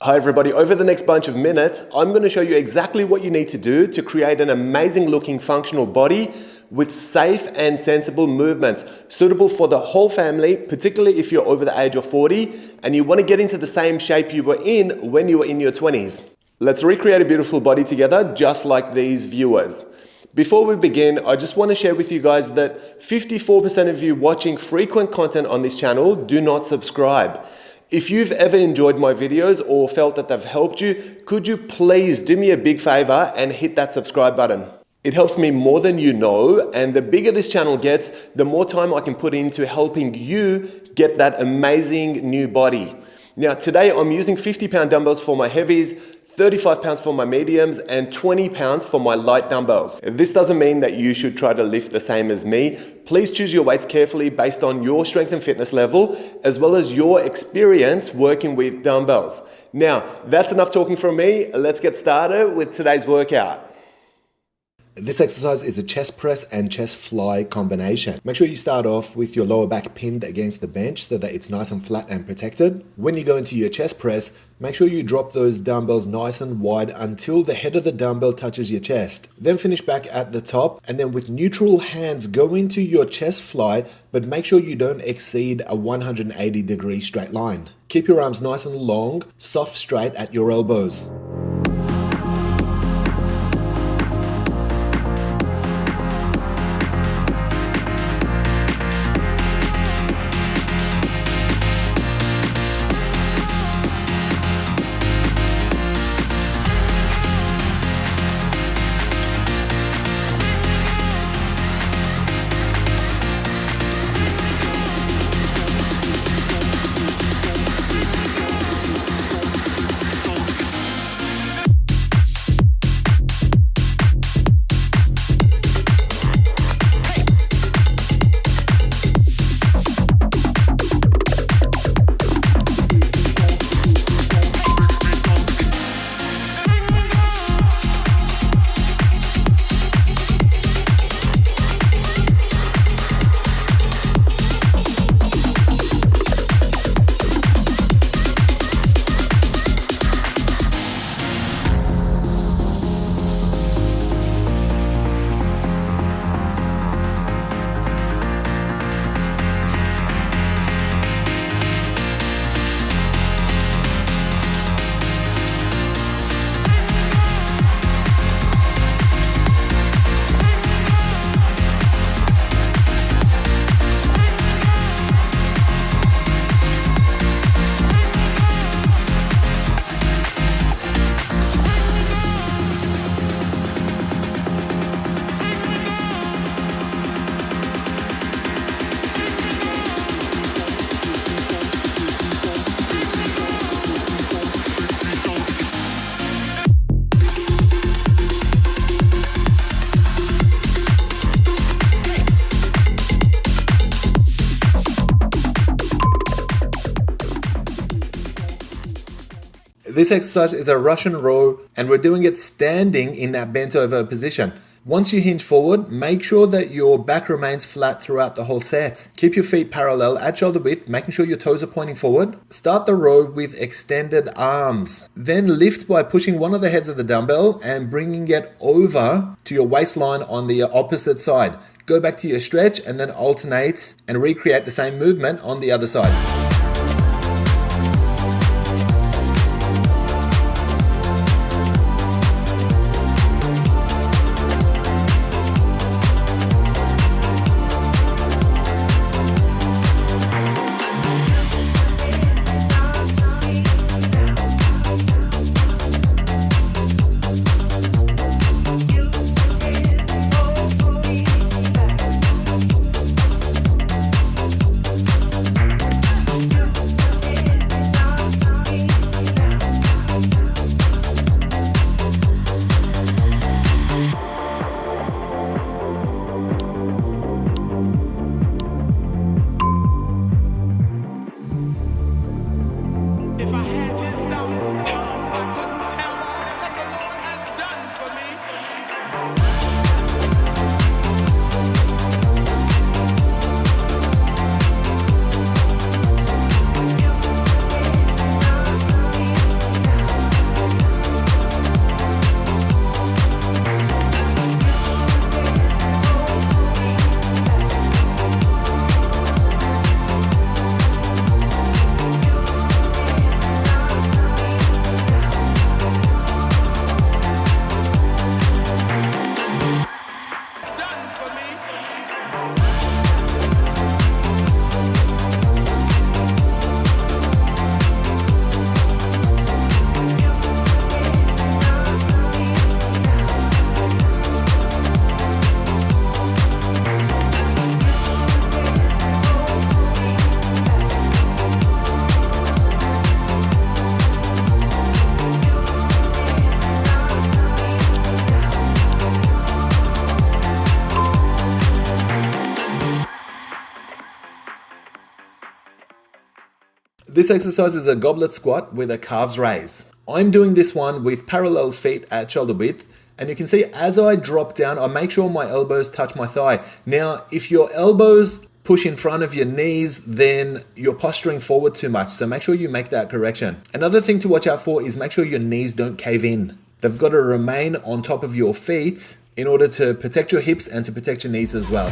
Hi everybody, over the next bunch of minutes, I'm going to show you exactly what you need to do to create an amazing looking functional body with safe and sensible movements, suitable for the whole family, particularly if you're over the age of 40 and you want to get into the same shape you were in when you were in your 20s. Let's recreate a beautiful body together, just like these viewers. Before we begin, I just want to share with you guys that 54% of you watching frequent content on this channel do not subscribe. If you've ever enjoyed my videos or felt that they've helped you, could you please do me a big favor and hit that subscribe button? It helps me more than you know, and the bigger this channel gets, the more time I can put into helping you get that amazing new body. Now today I'm using 50-pound dumbbells for my heavies, 35 pounds for my mediums, and 20 pounds for my light dumbbells. This doesn't mean that you should try to lift the same as me. Please choose your weights carefully based on your strength and fitness level, as well as your experience working with dumbbells. Now, that's enough talking from me. Let's get started with today's workout. This exercise is a chest press and chest fly combination. Make sure you start off with your lower back pinned against the bench so that it's nice and flat and protected. When you go into your chest press, make sure you drop those dumbbells nice and wide until the head of the dumbbell touches your chest. Then finish back at the top, and then with neutral hands go into your chest fly, but make sure you don't exceed a 180-degree straight line. Keep your arms nice and long, soft straight at your elbows. This exercise is a Russian row, and we're doing it standing in that bent over position. Once you hinge forward, make sure that your back remains flat throughout the whole set. Keep your feet parallel at shoulder width, making sure your toes are pointing forward. Start the row with extended arms. Then lift by pushing one of the heads of the dumbbell and bringing it over to your waistline on the opposite side. Go back to your stretch and then alternate and recreate the same movement on the other side. This exercise is a goblet squat with a calves raise. I'm doing this one with parallel feet at shoulder width, and you can see as I drop down, I make sure my elbows touch my thigh. Now, if your elbows push in front of your knees, then you're posturing forward too much, so make sure you make that correction. Another thing to watch out for is make sure your knees don't cave in. They've got to remain on top of your feet in order to protect your hips and to protect your knees as well.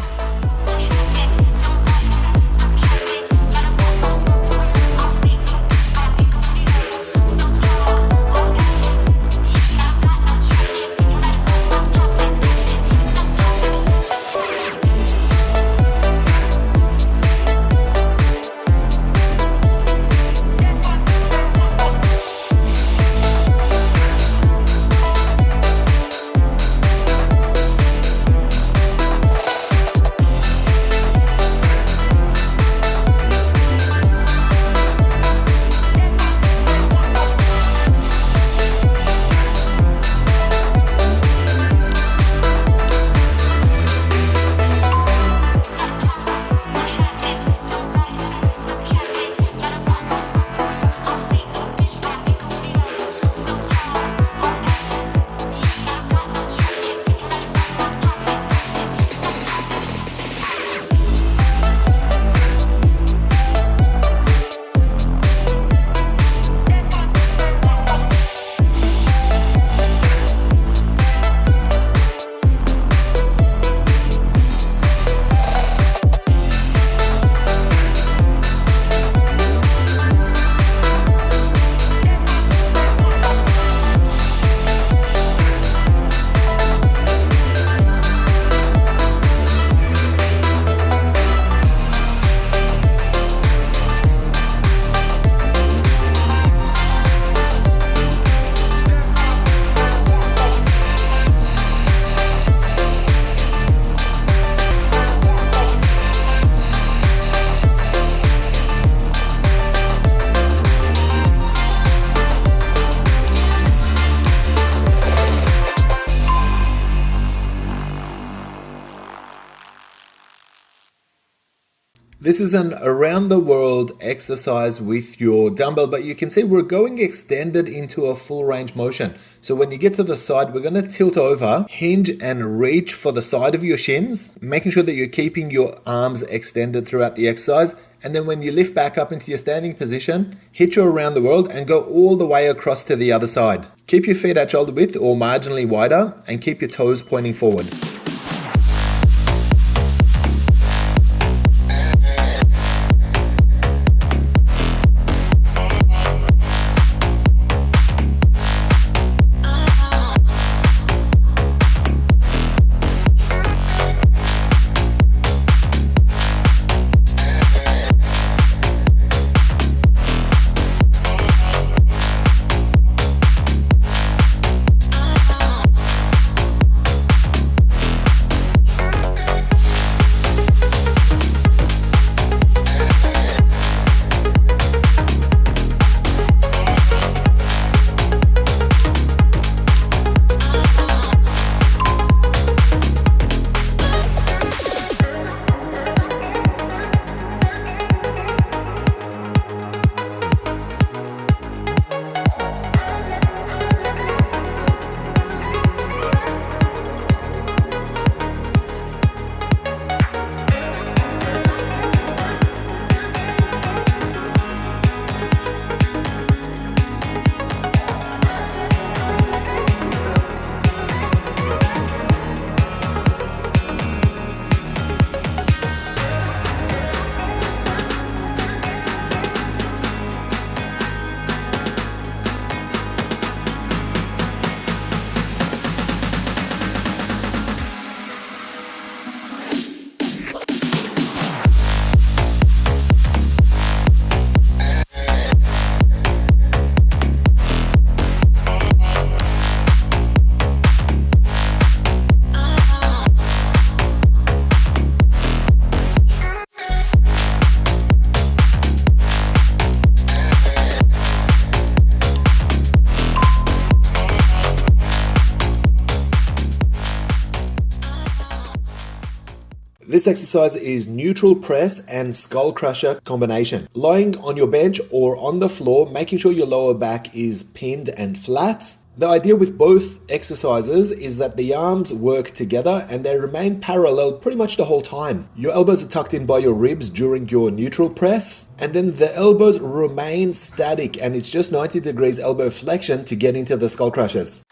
This is an around the world exercise with your dumbbell, but you can see we're going extended into a full range motion. So when you get to the side, we're going to tilt over, hinge and reach for the side of your shins, making sure that you're keeping your arms extended throughout the exercise. And then when you lift back up into your standing position, hit your around the world and go all the way across to the other side. Keep your feet at shoulder width or marginally wider and keep your toes pointing forward. This exercise is neutral press and skull crusher combination. Lying on your bench or on the floor, making sure your lower back is pinned and flat. The idea with both exercises is that the arms work together and they remain parallel pretty much the whole time. Your elbows are tucked in by your ribs during your neutral press, and then the elbows remain static, and it's just 90 degrees elbow flexion to get into the skull crushers.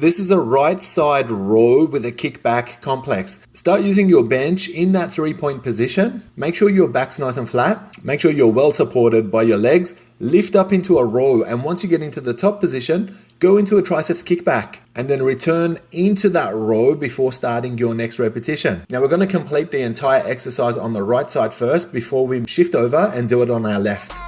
This is a right side row with a kickback complex. Start using your bench in that 3-point position. Make sure your back's nice and flat. Make sure you're well supported by your legs. Lift up into a row, and once you get into the top position, go into a triceps kickback and then return into that row before starting your next repetition. Now we're going to complete the entire exercise on the right side first before we shift over and do it on our left.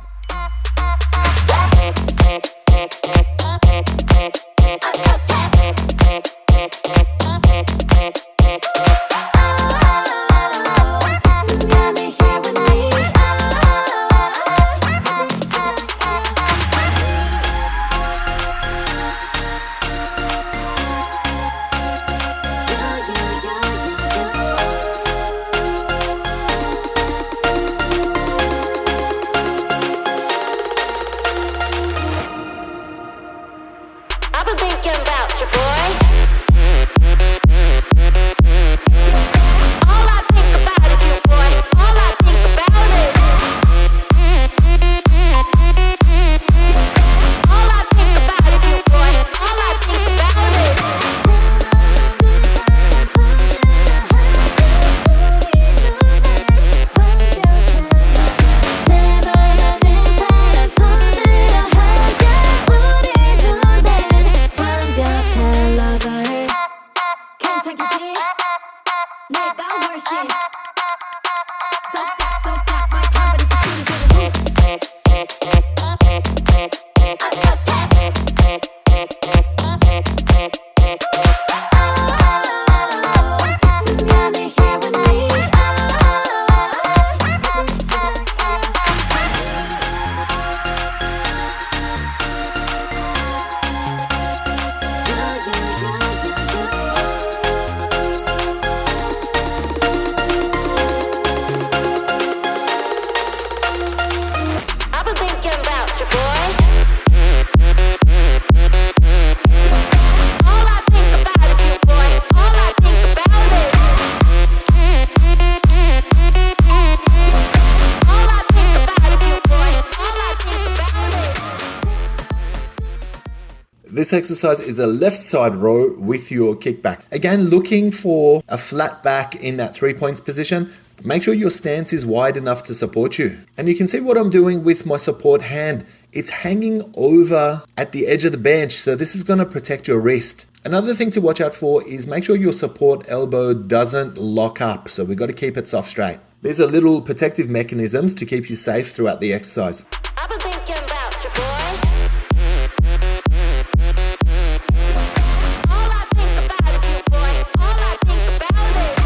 This exercise is a left side row with your kickback. Again, looking for a flat back in that 3 points position. Make sure your stance is wide enough to support you. And you can see what I'm doing with my support hand. It's hanging over at the edge of the bench, so this is going to protect your wrist. Another thing to watch out for is make sure your support elbow doesn't lock up, so we've got to keep it soft straight. These are little protective mechanisms to keep you safe throughout the exercise. I've been thinking about you, boy. All I think about is you, boy. All I think about is.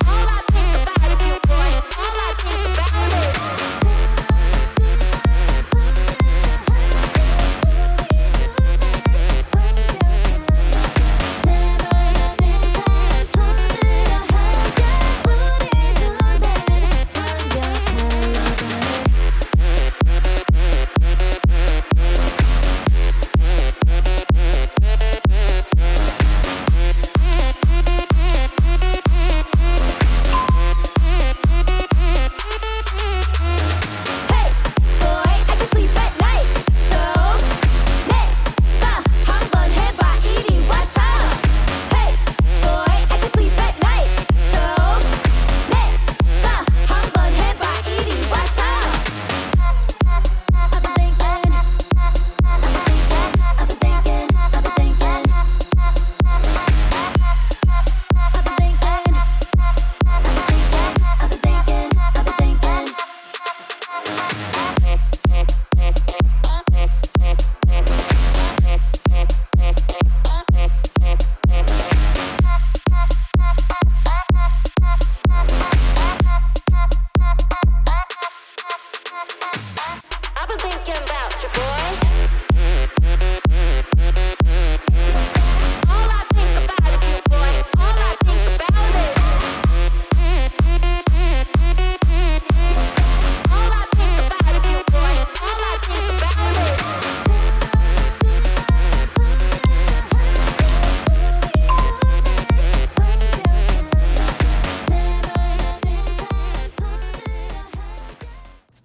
All I think about is you, boy. All I think about is.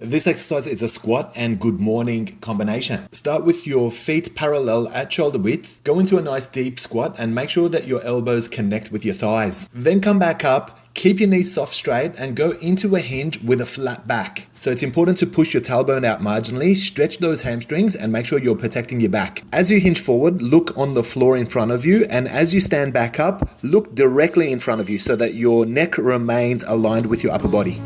This exercise is a squat and good morning combination. Start with your feet parallel at shoulder width, go into a nice deep squat and make sure that your elbows connect with your thighs. Then come back up, keep your knees soft straight and go into a hinge with a flat back. So it's important to push your tailbone out marginally, stretch those hamstrings and make sure you're protecting your back. As you hinge forward, look on the floor in front of you, and as you stand back up, look directly in front of you so that your neck remains aligned with your upper body.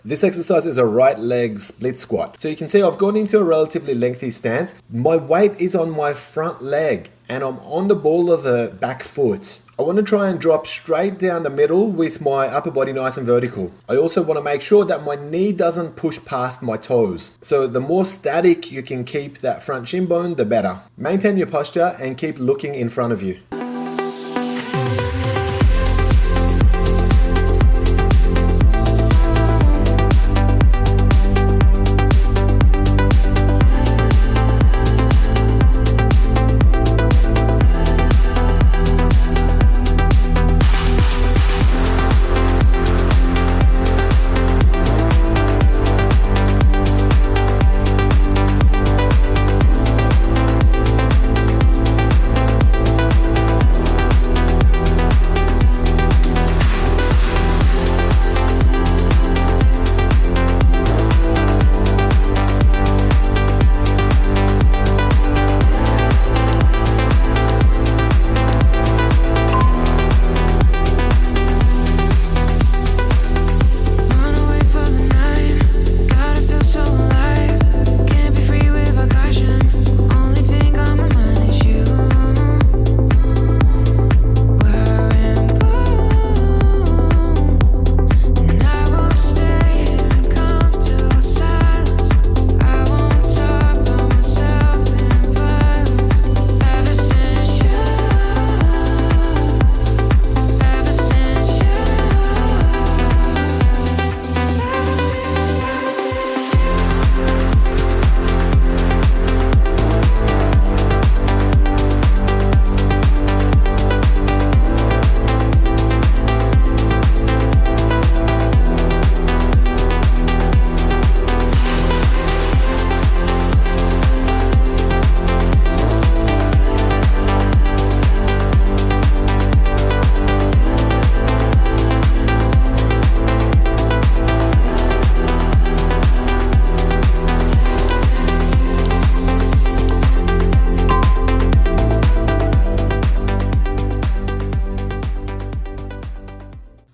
This exercise is a right leg split squat. So you can see I've gone into a relatively lengthy stance. My weight is on my front leg and I'm on the ball of the back foot. I want to try and drop straight down the middle with my upper body nice and vertical. I also want to make sure that my knee doesn't push past my toes. So the more static you can keep that front shin bone, the better. Maintain your posture and keep looking in front of you.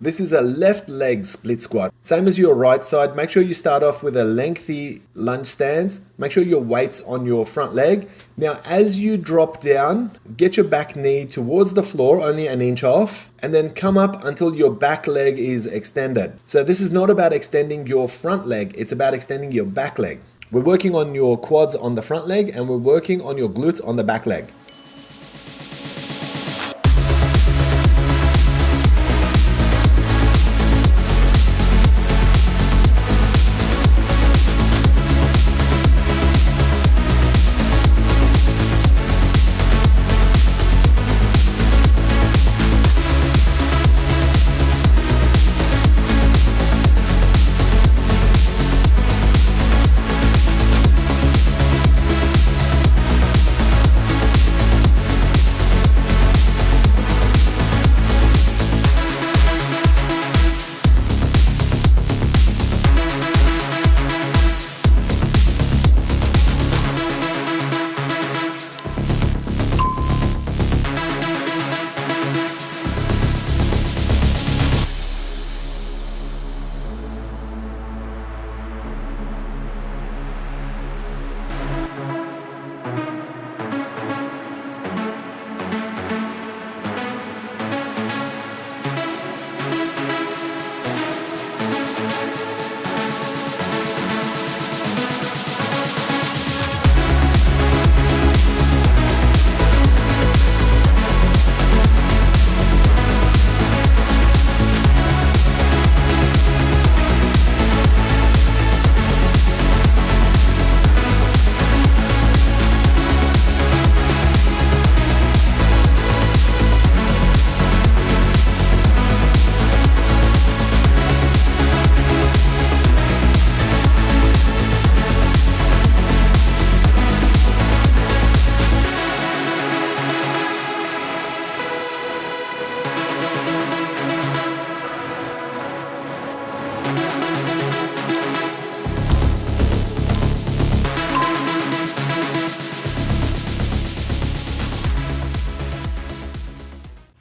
This is a left leg split squat. Same as your right side, make sure you start off with a lengthy lunge stance. Make sure your weight's on your front leg. Now, as you drop down, get your back knee towards the floor, only an inch off, and then come up until your back leg is extended. So this is not about extending your front leg, it's about extending your back leg. We're working on your quads on the front leg and we're working on your glutes on the back leg.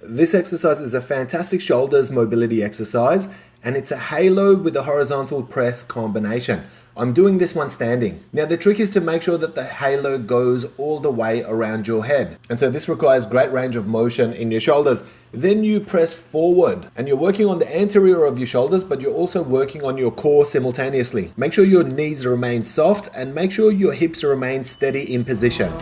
This exercise is a fantastic shoulders mobility exercise and it's a halo with a horizontal press combination. I'm doing this one standing. Now the trick is to make sure that the halo goes all the way around your head. And so this requires great range of motion in your shoulders. Then you press forward and you're working on the anterior of your shoulders, but you're also working on your core simultaneously. Make sure your knees remain soft and make sure your hips remain steady in position.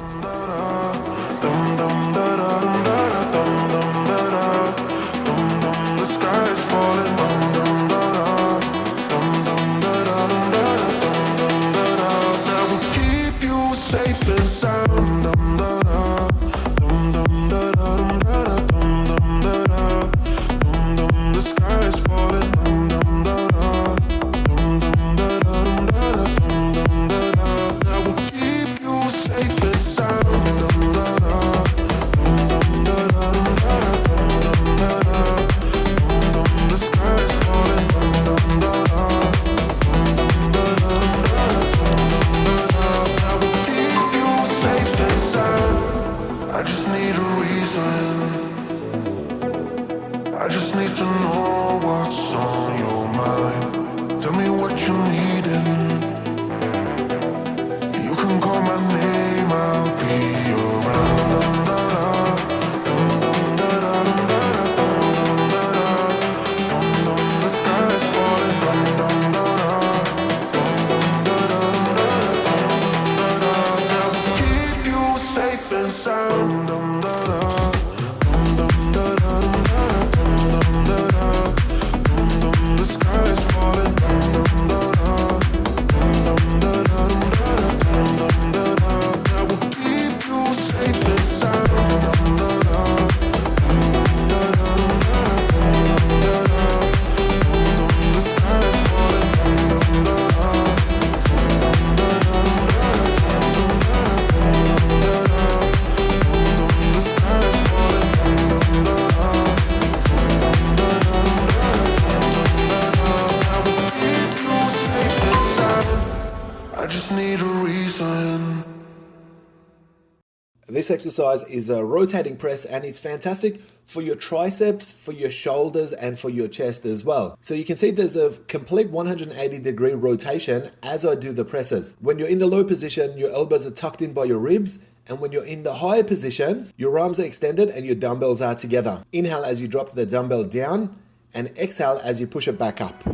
This exercise is a rotating press and it's fantastic for your triceps, for your shoulders and for your chest as well. So you can see there's a complete 180-degree rotation as I do the presses. When you're in the low position, your elbows are tucked in by your ribs, and when you're in the higher position, your arms are extended and your dumbbells are together. Inhale as you drop the dumbbell down and exhale as you push it back up.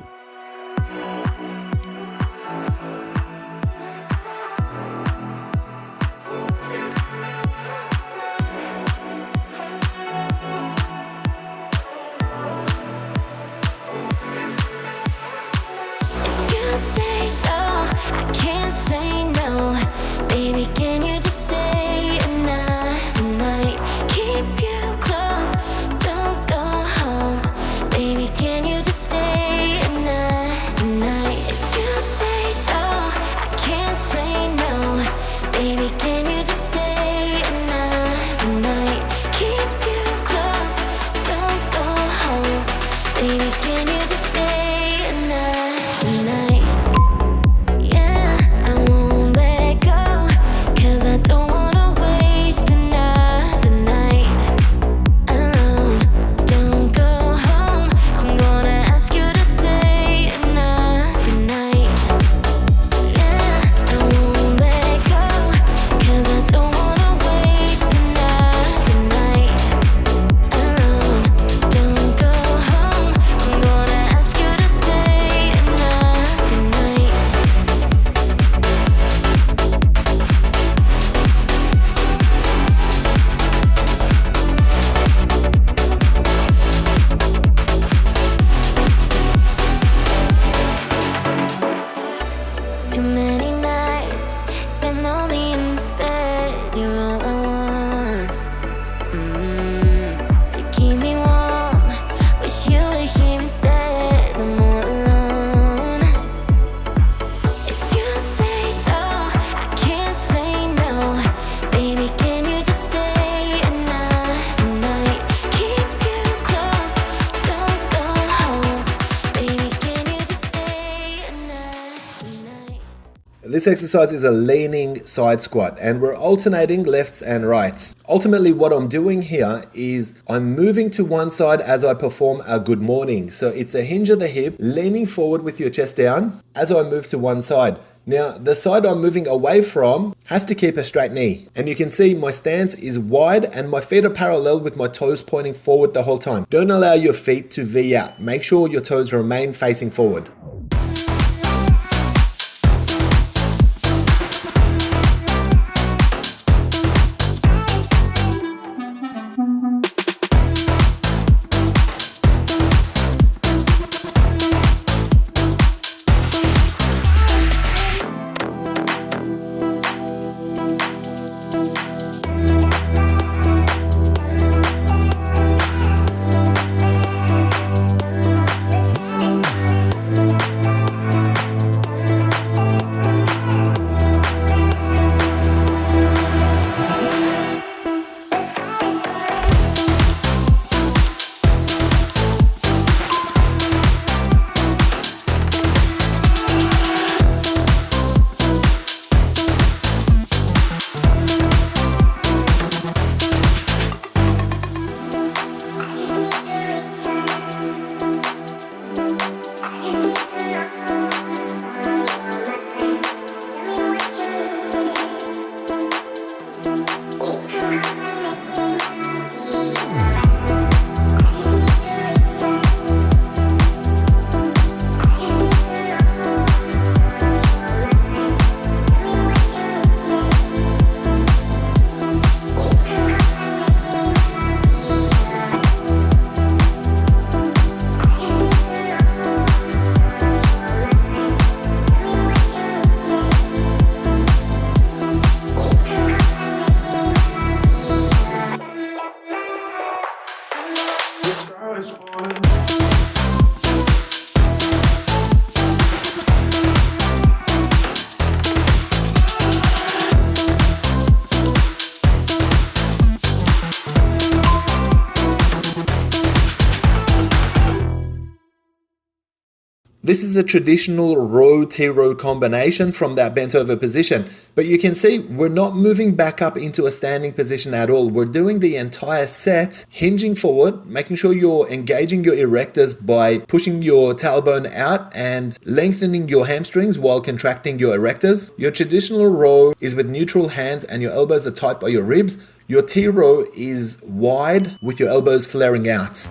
This exercise is a leaning side squat and we're alternating lefts and rights. Ultimately, what I'm doing here is I'm moving to one side as I perform a good morning. So it's a hinge of the hip, leaning forward with your chest down as I move to one side. Now, the side I'm moving away from has to keep a straight knee. And you can see my stance is wide and my feet are parallel with my toes pointing forward the whole time. Don't allow your feet to V out. Make sure your toes remain facing forward. This is the traditional row T-row combination from that bent over position. But you can see we're not moving back up into a standing position at all. We're doing the entire set, hinging forward, making sure you're engaging your erectors by pushing your tailbone out and lengthening your hamstrings while contracting your erectors. Your traditional row is with neutral hands and your elbows are tight by your ribs. Your T-row is wide with your elbows flaring out.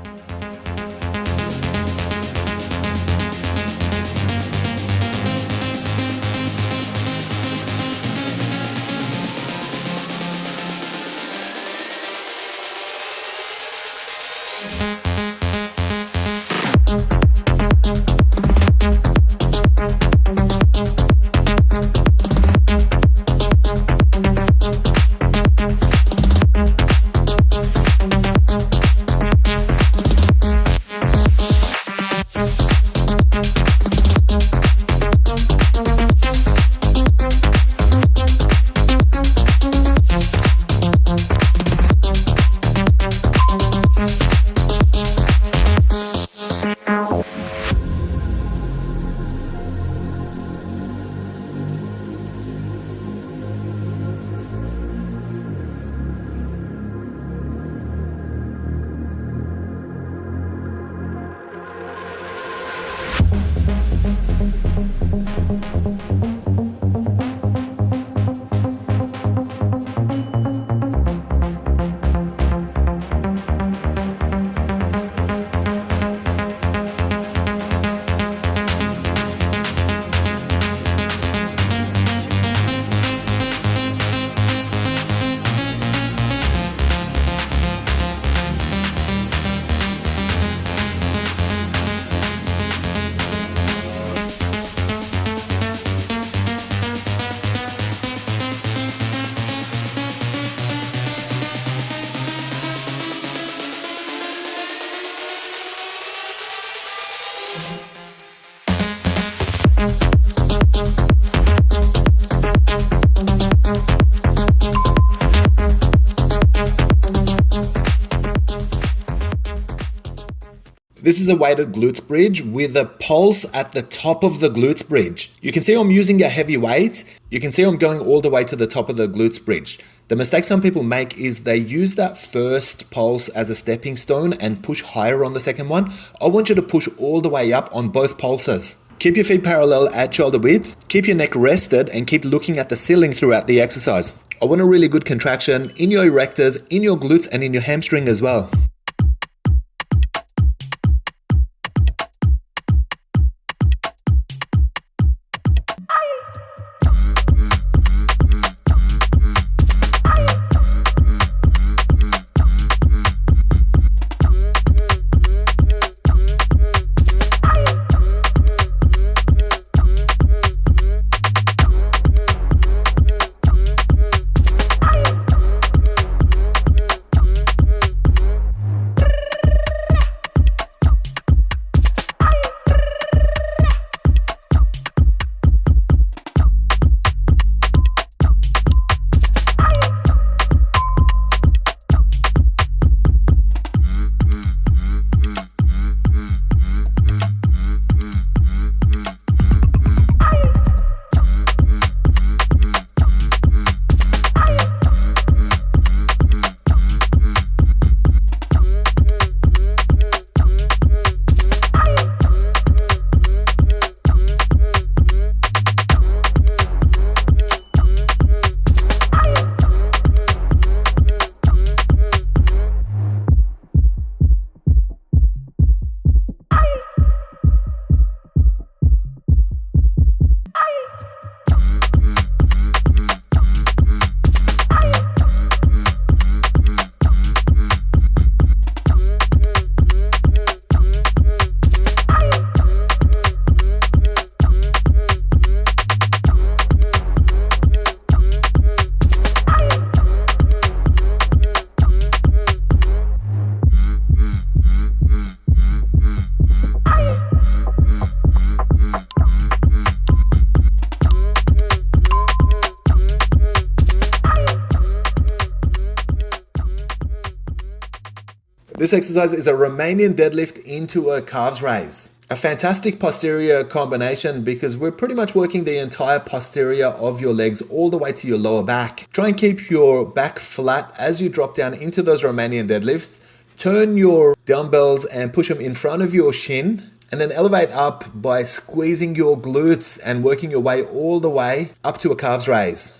This is a weighted glutes bridge with a pulse at the top of the glutes bridge. You can see I'm using a heavy weight. You can see I'm going all the way to the top of the glutes bridge. The mistake some people make is they use that first pulse as a stepping stone and push higher on the second one. I want you to push all the way up on both pulses. Keep your feet parallel at shoulder width, keep your neck rested, and keep looking at the ceiling throughout the exercise. I want a really good contraction in your erectors, in your glutes, and in your hamstring as well. This exercise is a Romanian deadlift into a calves raise. A fantastic posterior combination because we're pretty much working the entire posterior of your legs all the way to your lower back. Try and keep your back flat as you drop down into those Romanian deadlifts. Turn your dumbbells and push them in front of your shin, and then elevate up by squeezing your glutes and working your way all the way up to a calves raise.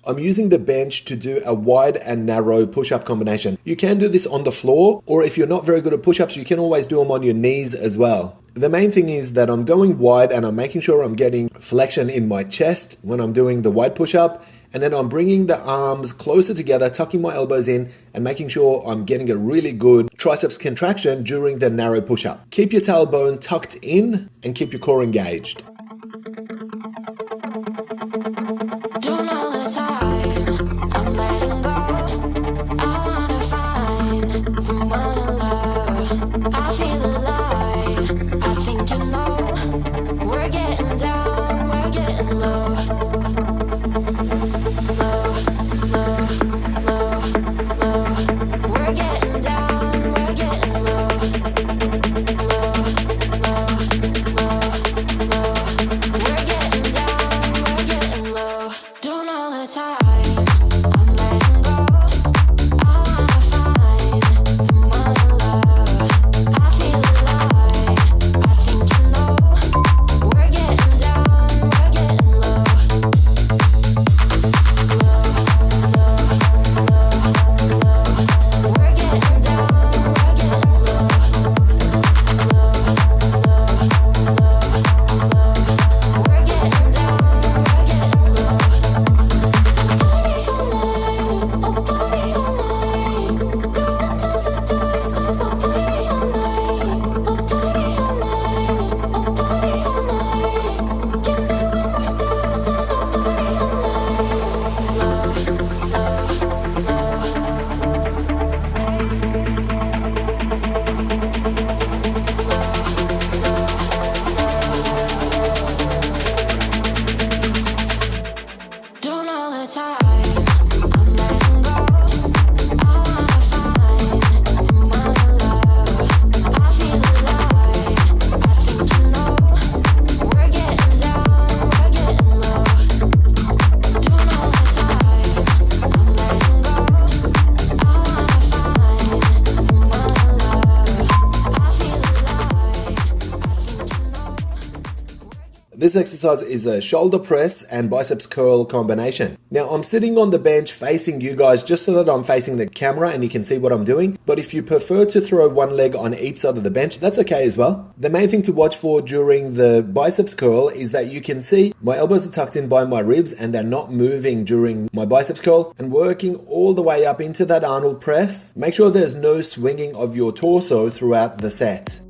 I'm using the bench to do a wide and narrow push-up combination. You can do this on the floor, or if you're not very good at push-ups, you can always do them on your knees as well. The main thing is that I'm going wide and I'm making sure I'm getting flexion in my chest when I'm doing the wide push-up, and then I'm bringing the arms closer together, tucking my elbows in, and making sure I'm getting a really good triceps contraction during the narrow push-up. Keep your tailbone tucked in and keep your core engaged. Don't all the time, I'm letting go. I wanna find someone to love. I feel alive, I think you know. We're getting down, we're getting low. Low, low, low, low. We're getting down, we're getting low. Low, low, low, low. We're getting down, we're getting low. Don't all the time, I'm letting go. I wanna find someone to love. I feel alive, I think you know. We're getting down, we're getting low. Low, low, low, low. We're getting down, we're getting low. Low, low, low, low. We're getting down, we're getting low. Party all night, go into the dark skies. I'll party all night, I'll party all night, I'll party all night. Give me one more dose and I'll party all night. Low, low, low. Don't all the time, I'm letting go. I wanna find someone to love. I feel alive, I think you know. We're getting down, we're getting low. Don't all the time, I'm letting go. I wanna find someone to love. I feel alive, I think you know. This exercise is a shoulder press and biceps curl combination. Now I'm sitting on the bench facing you guys just so that I'm facing the camera and you can see what I'm doing. But if you prefer to throw one leg on each side of the bench, that's okay as well. The main thing to watch for during the biceps curl is that you can see my elbows are tucked in by my ribs and they're not moving during my biceps curl, and working all the way up into that Arnold press. Make sure there's no swinging of your torso throughout the set.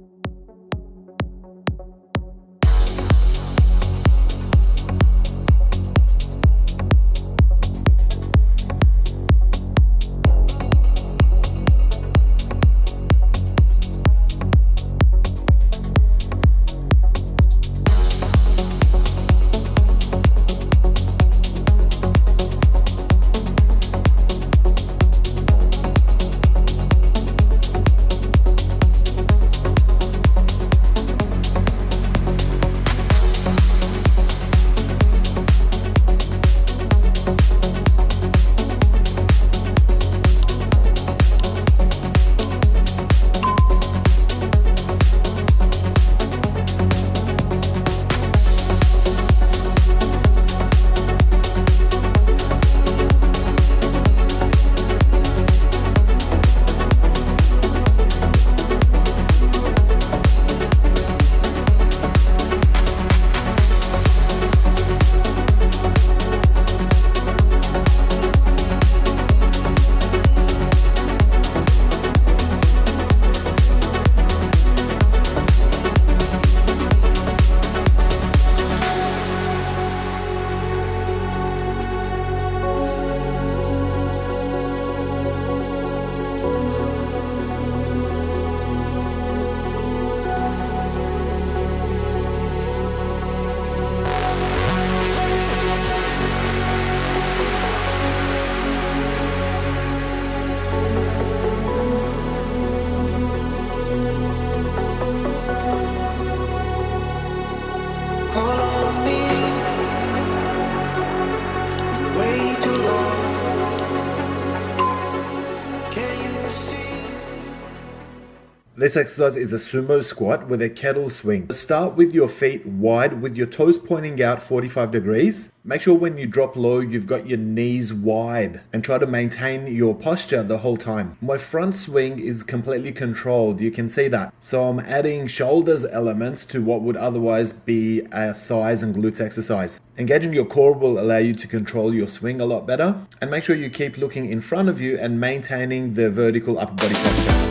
This exercise is a sumo squat with a kettle swing. Start with your feet wide with your toes pointing out 45 degrees. Make sure when you drop low, you've got your knees wide and try to maintain your posture the whole time. My front swing is completely controlled. You can see that. So I'm adding shoulders elements to what would otherwise be a thighs and glutes exercise. Engaging your core will allow you to control your swing a lot better. And make sure you keep looking in front of you and maintaining the vertical upper body posture.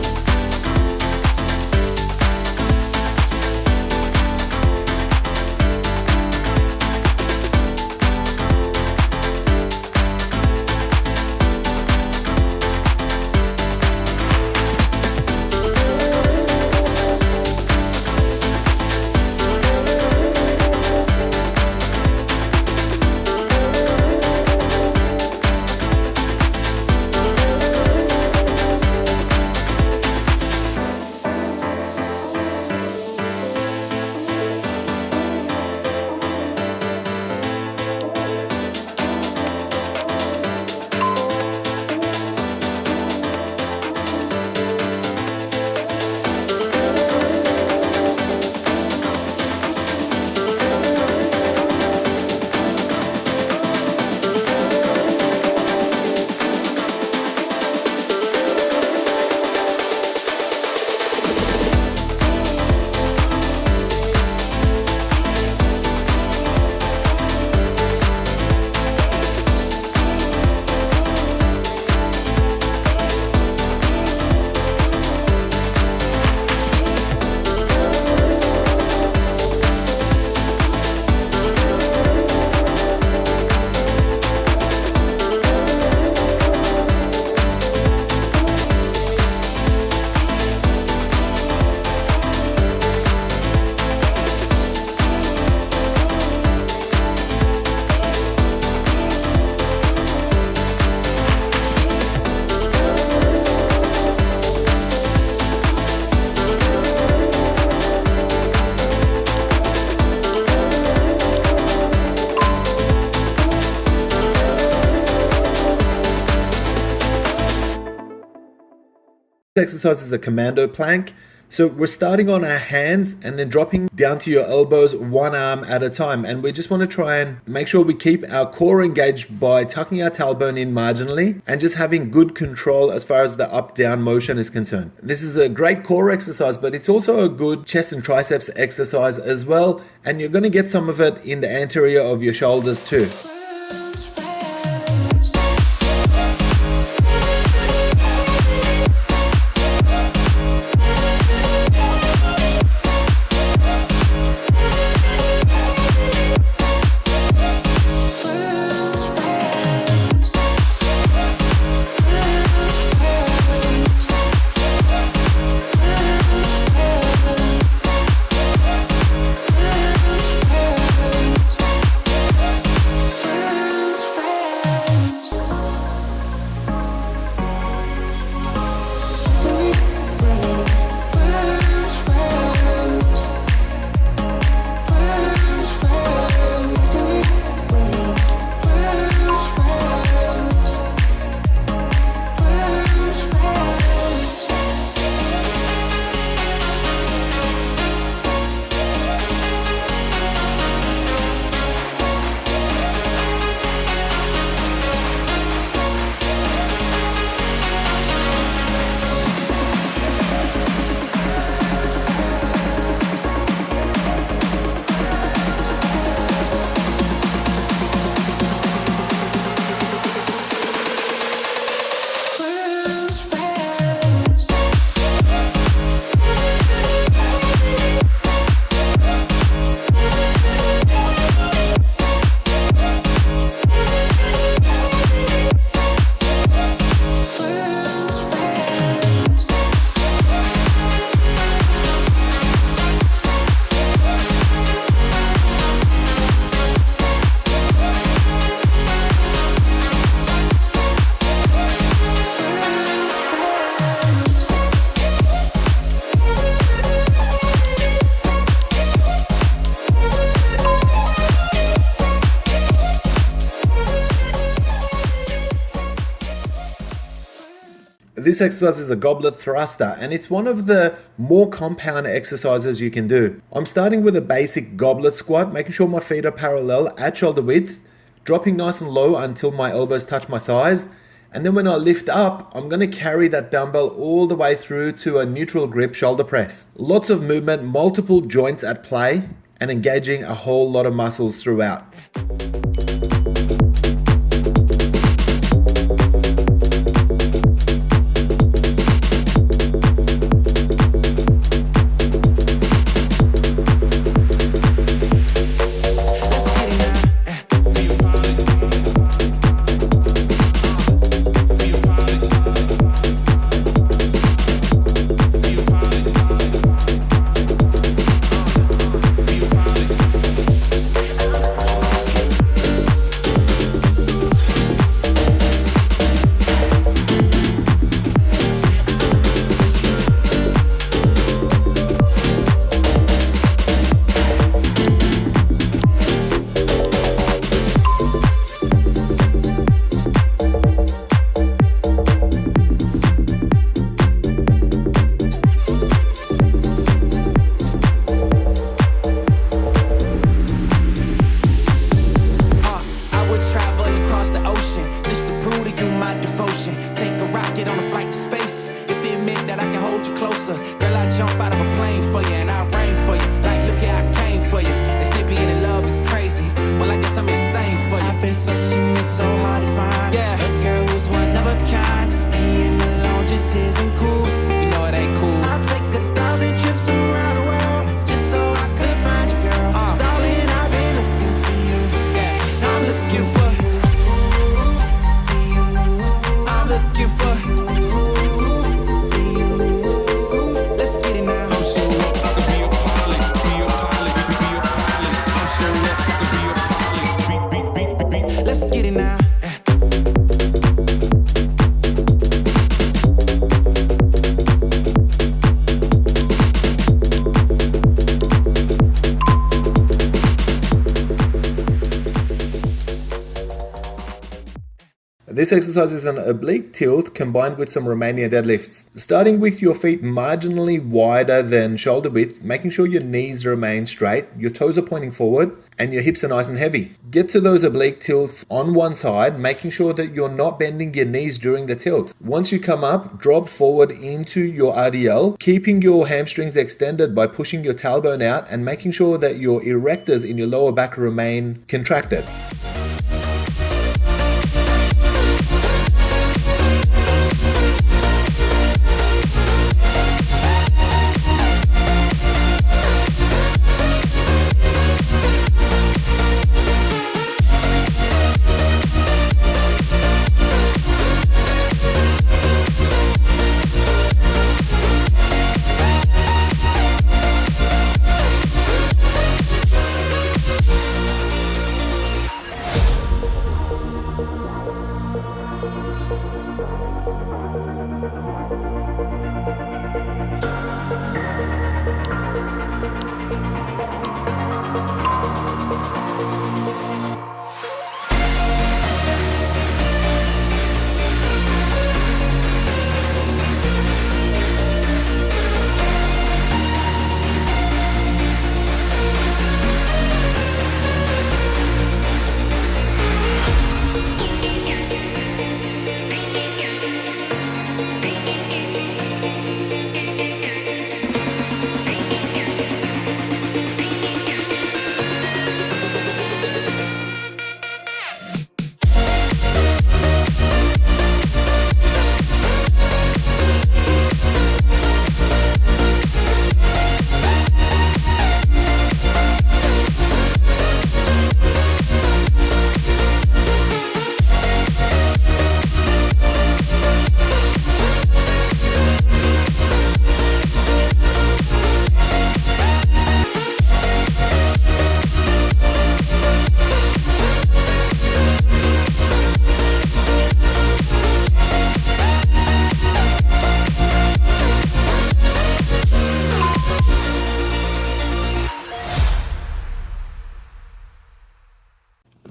Exercise is a Commando Plank. So we're starting on our hands and then dropping down to your elbows, one arm at a time. And we just want to try and make sure we keep our core engaged by tucking our tailbone in marginally and just having good control as far as the up-down motion is concerned. This is a great core exercise, but it's also a good chest and triceps exercise as well. And you're going to get some of it in the anterior of your shoulders too. This exercise is a goblet thruster, and it's one of the more compound exercises you can do. I'm starting with a basic goblet squat, making sure my feet are parallel at shoulder width, dropping nice and low until my elbows touch my thighs. And then when I lift up, I'm going to carry that dumbbell all the way through to a neutral grip shoulder press. Lots of movement, multiple joints at play, and engaging a whole lot of muscles throughout. This exercise is an oblique tilt combined with some Romanian deadlifts. Starting with your feet marginally wider than shoulder width, making sure your knees remain straight, your toes are pointing forward, and your hips are nice and heavy. Get to those oblique tilts on one side, making sure that you're not bending your knees during the tilt. Once you come up, drop forward into your RDL, keeping your hamstrings extended by pushing your tailbone out and making sure that your erectors in your lower back remain contracted.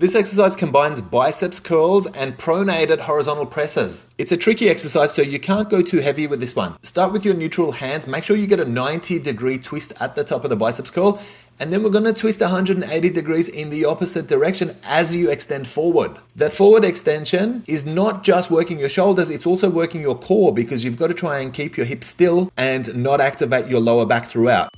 This exercise combines biceps curls and pronated horizontal presses. It's a tricky exercise, so you can't go too heavy with this one. Start with your neutral hands. Make sure you get a 90-degree twist at the top of the biceps curl, and then we're going to twist 180 degrees in the opposite direction as you extend forward. That forward extension is not just working your shoulders, it's also working your core, because you've got to try and keep your hips still and not activate your lower back throughout.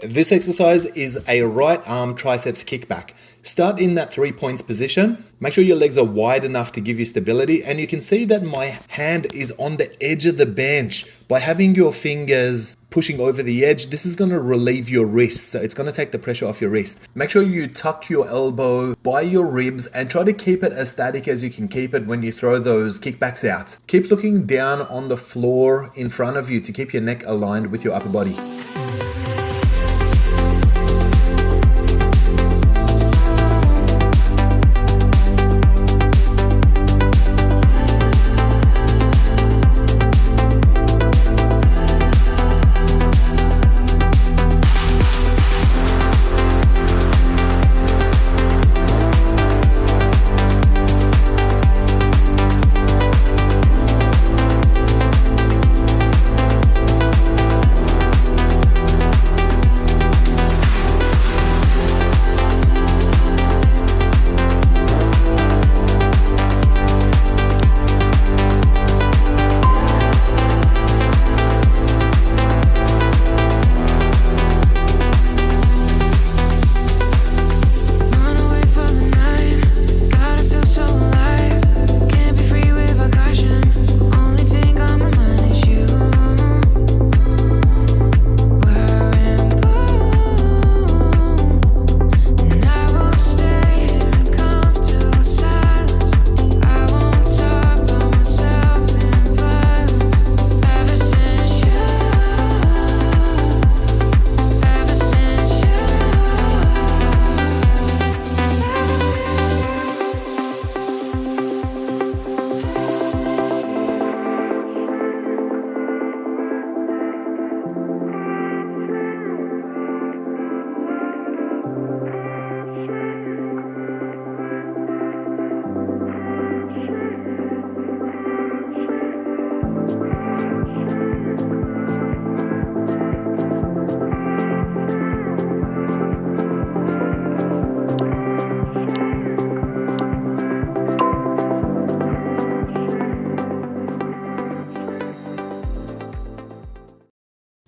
This exercise is a right arm triceps kickback. Start in that 3 points position. Make sure your legs are wide enough to give you stability, and you can see that my hand is on the edge of the bench. By having your fingers pushing over the edge, this is going to relieve your wrist, so it's going to take the pressure off your wrist. Make sure you tuck your elbow by your ribs and try to keep it as static as you can keep it when you throw those kickbacks out. Keep looking down on the floor in front of you to keep your neck aligned with your upper body.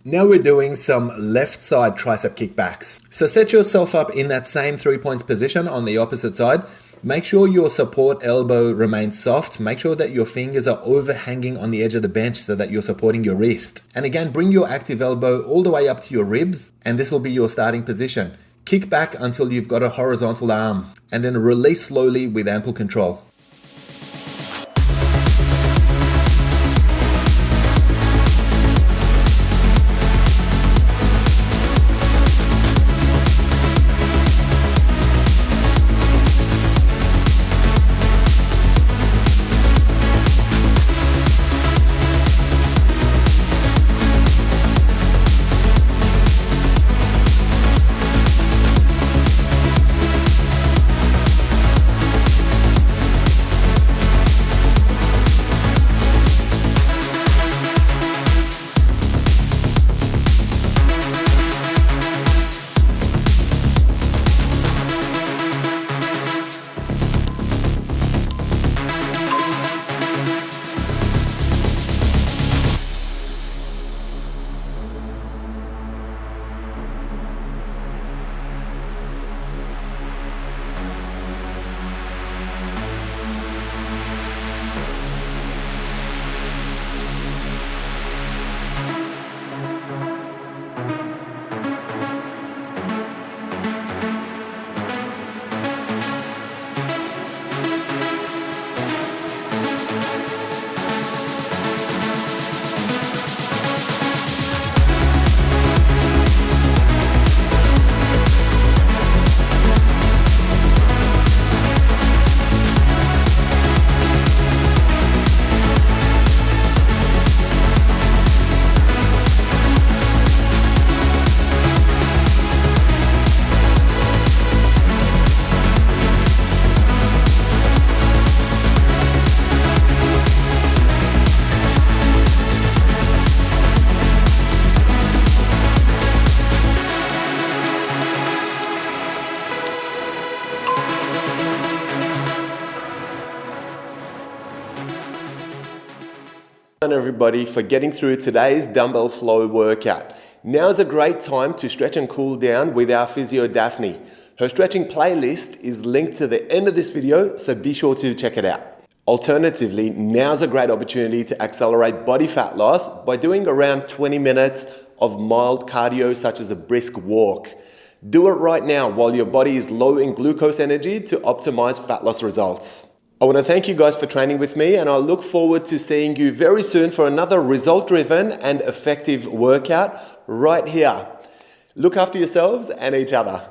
Now we're doing some left side tricep kickbacks. So set yourself up in that same 3 points position on the opposite side. Make sure your support elbow remains soft. Make sure that your fingers are overhanging on the edge of the bench so that you're supporting your wrist. And again, bring your active elbow all the way up to your ribs, and this will be your starting position. Kick back until you've got a horizontal arm, and then release slowly with ample control. Everybody for getting through today's dumbbell flow workout. Now's a great time to stretch and cool down with our physio Daphne. Her stretching playlist is linked to the end of this video, so be sure to check it out. Alternatively, now's a great opportunity to accelerate body fat loss by doing around 20 minutes of mild cardio such as a brisk walk. Do it right now while your body is low in glucose energy to optimize fat loss results. I want to thank you guys for training with me, and I look forward to seeing you very soon for another result-driven and effective workout right here. Look after yourselves and each other.